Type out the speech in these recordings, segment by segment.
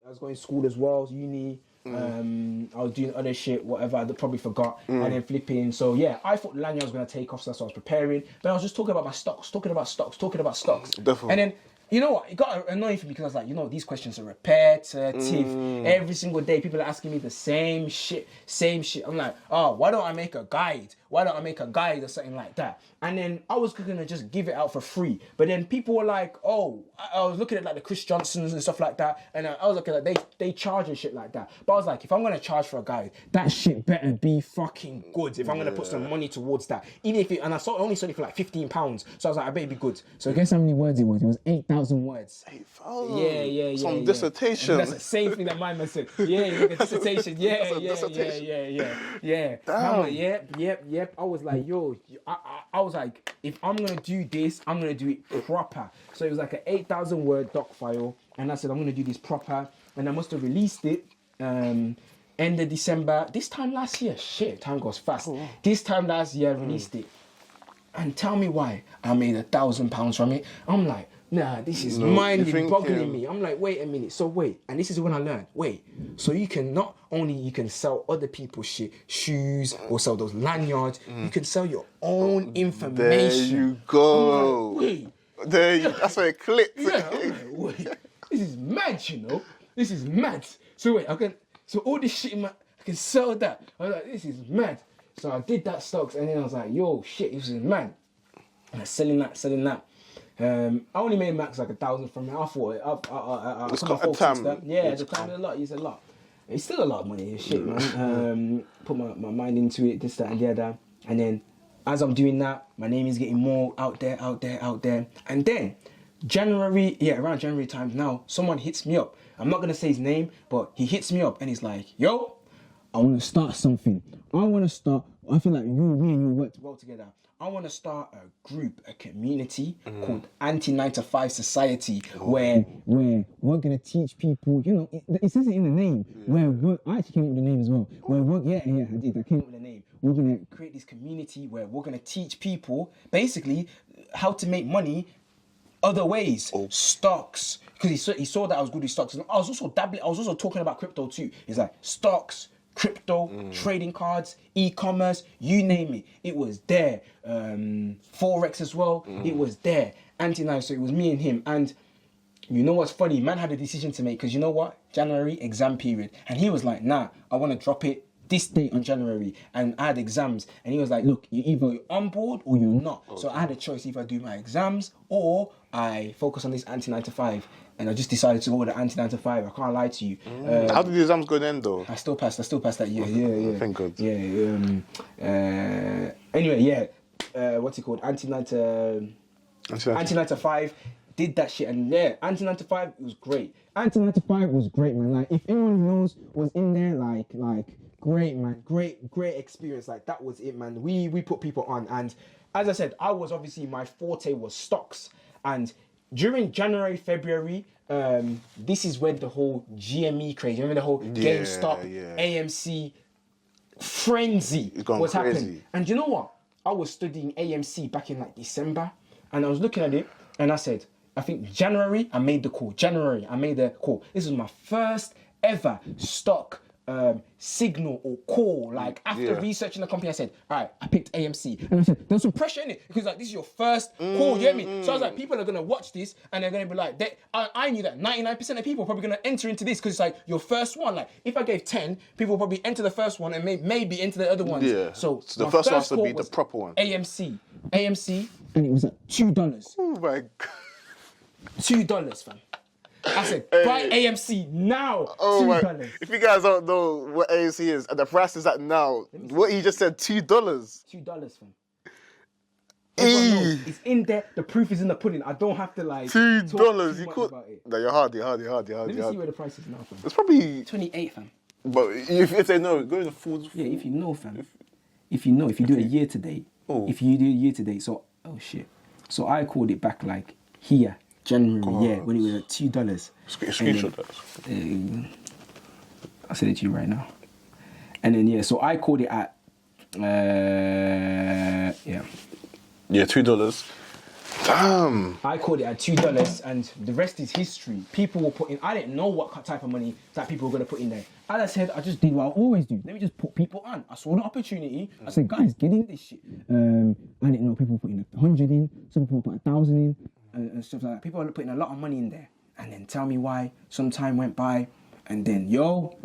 I was going to school as well, uni. I was doing other shit, whatever. I probably forgot, and then flipping. So yeah, I thought the lanyard was gonna take off, so that's what I was preparing. But I was just talking about my stocks, talking about stocks. Definitely. And then you know what? It got annoying for me because I was like, you know, these questions are repetitive. Every single day, people are asking me the same shit. I'm like, oh, why don't I make a guide? Why don't I make a guide or something like that? And then I was gonna just give it out for free. But then people were like, oh, I was looking at like the Chris Johnsons and stuff like that. And I was looking at they charge and shit like that. But I was like, if I'm gonna charge for a guide, that shit better be fucking good. If I'm gonna put some money towards that. Even if I only sold it for like £15. So I was like, I better be good. So guess how many words it was? It was 8,000 words. 8,000? Yeah. Some dissertation. And that's the same thing that my man said. Yeah, like a dissertation. Yeah. Damn. Yep. I was like, yo, I was like, if I'm gonna do this, I'm gonna do it proper. So it was like an 8,000 word doc file, and I said I'm gonna do this proper, and I must have released it end of December. This time last year, shit, time goes fast. Oh. This time last year, I released it, and tell me why I made £1,000 from it. I'm like, nah, this is mind-boggling me. I'm like, wait a minute. So wait, and this is when I learned. Wait, so you can not only you can sell other people's shit, shoes, or sell those lanyards. You can sell your own information. There you go. Like, wait. That's where it clicked. Yeah, I'm like, wait. This is mad, you know. This is mad. So wait, so all this shit, I can sell that. I was like, this is mad. So I did that stocks, and then I was like, yo, shit, this is mad. And I was selling that. I only made max like 1,000 from it. I thought I It's put my got a focus time. on that. Yeah, the time is a lot. It's a lot. It's still a lot of money. Shit, man. Put my mind into it, this, that, and the other. And then as I'm doing that, my name is getting more out there. And then around January times now, someone hits me up. I'm not gonna say his name, but he hits me up and he's like, yo, I want to start something. I feel like me and you worked well together. I want to start a group, a community called Anti-9-to-5 Society, where we're going to teach people, you know, it says it in the name, I actually came up with the name as well. I did, I came up with the name. We're going to create this community where we're going to teach people, basically, how to make money other ways. Stocks, because he saw that I was good with stocks. And I was also talking about crypto too. It's like stocks, crypto, trading cards, e-commerce, you name it. It was there. Forex as well, it was there. Anti-9, so it was me and him. And you know what's funny? Man had a decision to make, because you know what? January, exam period. And he was like, nah, I want to drop it this date on January. And I had exams. And he was like, look, you're either on board or you're not. Okay. So I had a choice, either I do my exams or I focus on this anti-9-to-5. And I just decided to go with the anti-9-to-5. I can't lie to you. How did the exams go then, though? I still passed that year. Yeah. Thank God. Yeah. Anyway, what's it called? Anti-9-to-5. Did that shit, and Anti-9-to-5 was great. Anti-9-to-5 was great, man. Like, if anyone knows was in there, like great, man. Great experience. Like, that was it, man. We put people on, and as I said, my forte was stocks, and during January, February, this is when the whole GME craze, remember the whole GameStop, AMC frenzy was happening. And you know what? I was studying AMC back in like December, and I was looking at it, and I said, I think January, I made the call. This was my first ever stock signal or call. Like, after researching the company, I said, all right, I picked AMC. And I said, there's some pressure in it, because like, this is your first call, you get me? So I was like, people are going to watch this and they're going to be like, I knew that 99% of people are probably going to enter into this, because it's like your first one. Like, if I gave 10, people will probably enter the first one and maybe enter the other ones. Yeah. So the first one has to be the proper one. AMC, and it was at $2. Oh my God. $2, fam. I said, buy AMC now. Oh $2. My! If you guys don't know what AMC is and the price is at now, what he just said, $2. $2, fam. It's in there. The proof is in the pudding. I don't have to like $2. You could. About it. No, you're hard. Let me see where the price is now, fam. It's probably 28, fam. But if they know, go to the full. Yeah, if you know, fam. If you do a year to date. If you do a year to date, so shit. So I called it back like here. January, when it was at $2. Screenshot that. I'll send it to you right now. And then so I called it at $2. Damn. I called it at $2, and the rest is history. People were putting. I didn't know what type of money that people were gonna put in there. As I said, I just did what I always do. Let me just put people on. I saw the opportunity. I said, guys, get in this shit. I didn't know people were putting 100 in. Some people put 1,000 in, and stuff like that. People are putting a lot of money in there, and then tell me why. Some time went by. And then,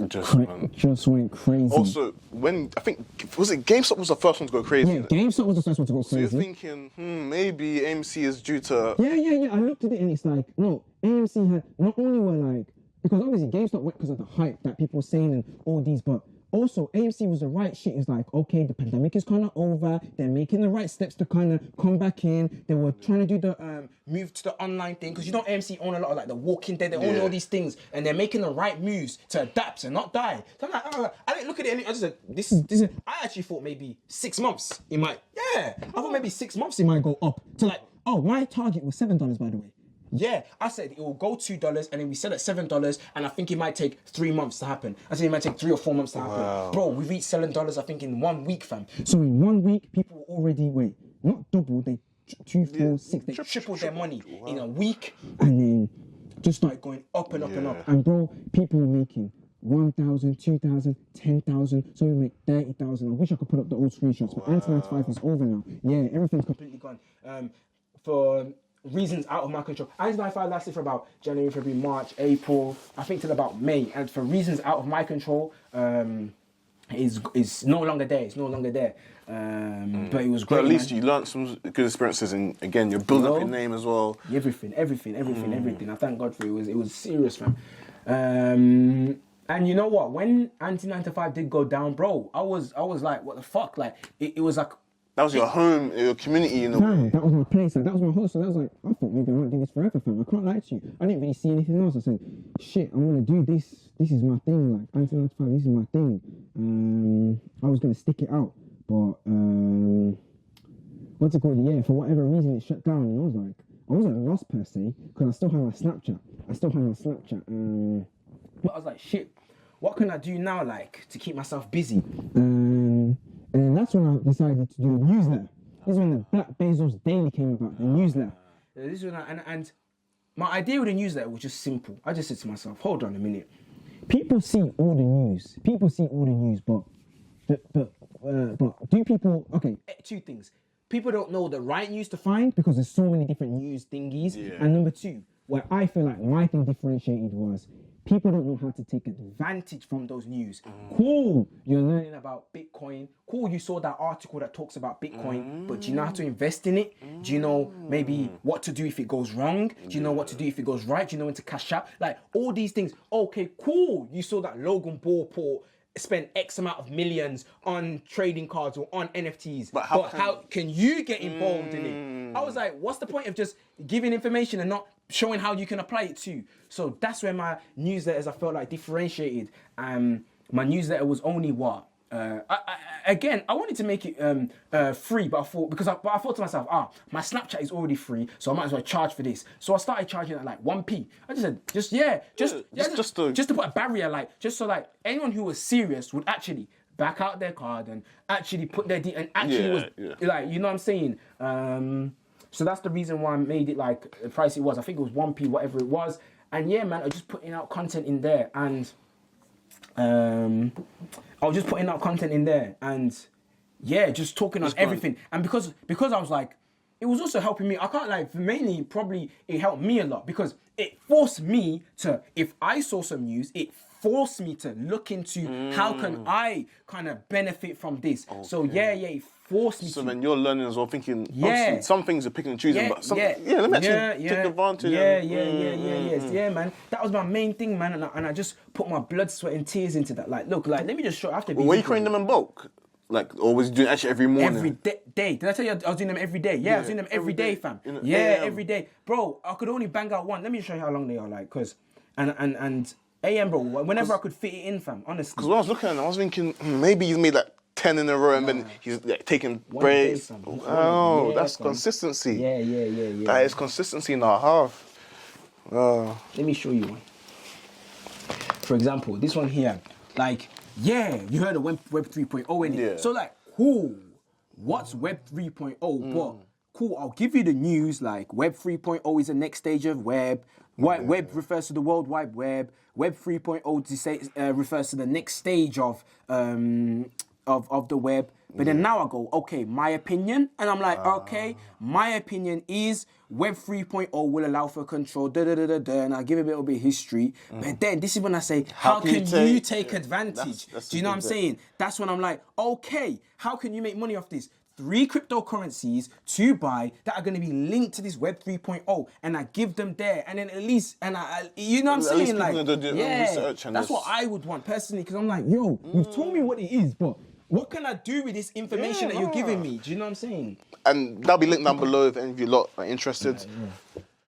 just went crazy. Also, I think, was it GameStop was the first one to go crazy? Yeah, GameStop was the first one to go crazy. So you're thinking, maybe AMC is due to... Yeah. I looked at it and it's like, no, AMC had, not only were like, because obviously GameStop went because of the hype that people were saying and all these, but also AMC was the right shit. It's like, okay, the pandemic is kind of over. They're making the right steps to kind of come back in. They were trying to do the move to the online thing because you know AMC own a lot of like the Walking Dead. They own all these things, and they're making the right moves to adapt and not die. So I'm like, oh, I didn't look at it. I just said, this is. I actually thought maybe 6 months it might. Yeah, I thought maybe 6 months it might go up to like. Oh, my target was $7 by the way. Yeah, I said it will go $2, and then we said at $7, and I think it might take 3 months to happen. I said it might take 3 or 4 months to happen. Wow. Bro, we reached $7, I think, in 1 week, fam. So in 1 week, people were already, not double, they 2, 4, 6, they tripled their money in a week, and then just started going up and up and up. And bro, people were making 1,000, 2,000, 10,000, so we make 30,000. I wish I could put up the old screenshots, but Anti-95 is over now. Yeah, everything's completely gone. For reasons out of my control. Anti-95 lasted for about January, February, March, April, I think till about May. And for reasons out of my control, is no longer there. It's no longer there. But it was great. But at least you learned some good experiences, and again, you're building up your name as well. Everything. I thank God for it. It was serious, fam. And you know what? When Anti-95 did go down, bro, I was like, what the fuck? Like, it was like. That was your home, your community, you know. Fam, that was my place, like, that was my hostel. That was like, I thought maybe I might do this forever, fam. I can't lie to you. I didn't really see anything else. I said, shit, I'm gonna do this. This is my thing, like, Anti-95, this is my thing. I was gonna stick it out, but, what's it called? Yeah, for whatever reason, it shut down, and I was like, I wasn't lost per se, because I still had my Snapchat. But I was like, shit, what can I do now, like, to keep myself busy? And that's when I decided to do a newsletter. This is when the Black Bezos Daily came about, the newsletter. This is when and my idea with the newsletter was just simple. I just said to myself, hold on a minute. People see all the news. But do people, okay, 2 things. People don't know the right news to find because there's so many different news thingies. Yeah. And number 2, where I feel like my thing differentiated was people don't know how to take advantage from those news. Cool, you're learning about Bitcoin. Cool, you saw that article that talks about Bitcoin, but do you know how to invest in it? Do you know maybe what to do if it goes wrong? Do you know what to do if it goes right? Do you know when to cash out? Like, all these things. Okay, cool, you saw that Logan Paul spent X amount of millions on trading cards or on NFTs. But how can you get involved in it? I was like, what's the point of just giving information and not showing how you can apply it to? So that's where my newsletters, I felt like, differentiated. My newsletter was only what? I wanted to make it free, but I thought to myself, my Snapchat is already free, so I might as well charge for this. So I started charging at like 1p. I just said, just to put a barrier, like, just so like anyone who was serious would actually back out their card and actually put their and actually like, you know what I'm saying? So that's the reason why I made it like the price it was. I think it was 1p, whatever it was. And yeah, man, I was just putting out content in there, and just talking on everything. And because I was like, it was also helping me. I can't like, mainly probably it helped me a lot because it forced me to, if I saw some news, it forced me to look into how can I kind of benefit from this. Okay. So it forced me to. So then you're learning as well, thinking, some things are picking and choosing, but some, let me actually take advantage. Yeah, man. That was my main thing, man, and I just put my blood, sweat, and tears into that. Like, look, like, let me just show. After were you creating them in bulk? Like, or was you doing actually every morning? Every day. Did I tell you I was doing them every day? Yeah, I was doing them every day, fam. Every day. Bro, I could only bang out one. Let me show you how long they are, like, because, and AM, bro, whenever I could fit it in, fam, honestly. Because when I was looking at it, I was thinking, maybe he's made like 10 in a row and then he's like taking breaks. That's consistency. Yeah. That is consistency and a half. Let me show you one. For example, this one here, like, you heard of Web 3.0 in it. Yeah. So like, what's Web 3.0? But cool, I'll give you the news, like Web 3.0 is the next stage of web. Web refers to the World Wide Web. Web 3.0 refers to the next stage of the web. But then now I go, okay, my opinion. And I'm like, okay, my opinion is Web 3.0 will allow for control, and I give a little bit of history. But then this is when I say, how can you take advantage? Do you know what I'm saying? That's when I'm like, okay, how can you make money off this? 3 cryptocurrencies to buy that are going to be linked to this Web 3.0, and I give them there, and then at least, and you know what I'm saying? Like, research and that's what I would want personally, because I'm like, yo, you've told me what it is, but what can I do with this information that you're giving me? Do you know what I'm saying? And that'll be linked down below if any of you lot are interested.